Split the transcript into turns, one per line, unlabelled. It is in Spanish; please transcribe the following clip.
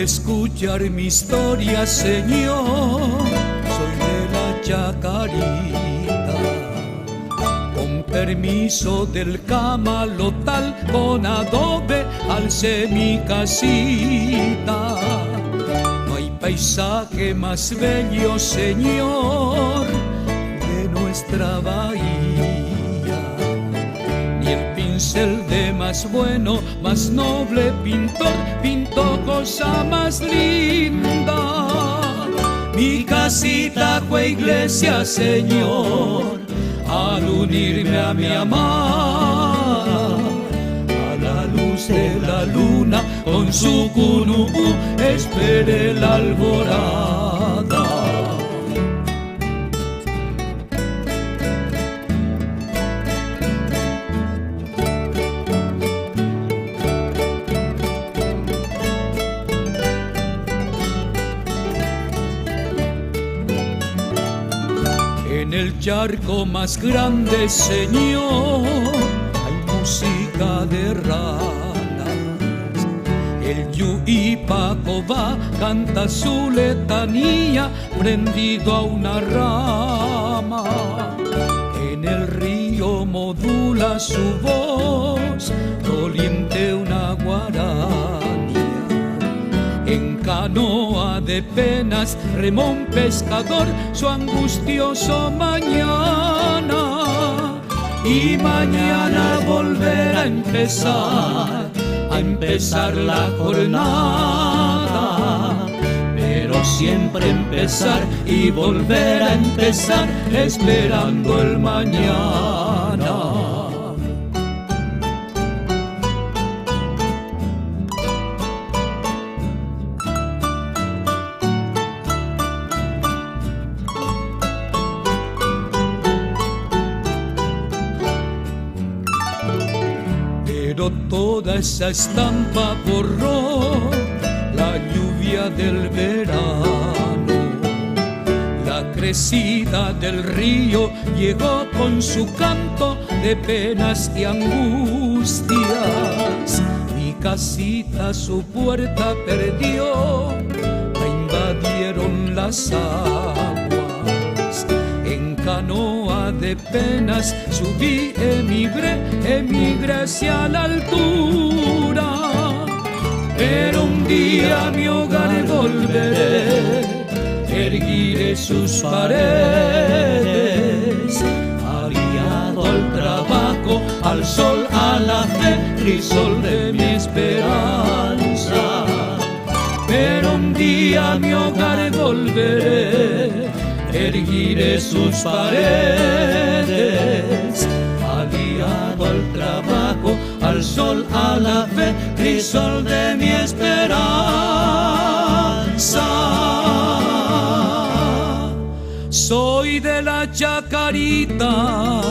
escuchar mi historia, Señor, soy de la Chacarita. Con permiso del camalotal, con adobe alcé mi casita. No hay paisaje más bello, Señor, de nuestra bahía, ni el pincel de más bueno, más noble pintor pintó cosa más linda. Mi casita fue iglesia, Señor, al unirme a mi amada. A la luz de la luna con su cunubú esperé la alborada. En el charco más grande, Señor, hay música de ranas. El Yuipacoba canta su letanía prendido a una rama. En el río modula su voz doliente una guarania. En canoa de penas remó un pescador su angustioso mañana. Y mañana volverá a empezar la jornada. Pero siempre empezar y volver a empezar, esperando el mañana. Pero toda esa estampa borró la lluvia del verano. La crecida del río llegó con su canto de penas y angustias. Mi casita su puerta perdió, la invadieron las aguas. En canoa de penas subí, emigré hacia la altura. Pero un día a mi hogar volveré, erguiré sus paredes. Aliado al trabajo, al sol, a la fe, crisol de mi esperanza. Pero un día a mi hogar volveré, erguiré sus paredes. Aliado al trabajo, al sol, a la fe, crisol de mi esperanza. Soy de la Chacarita,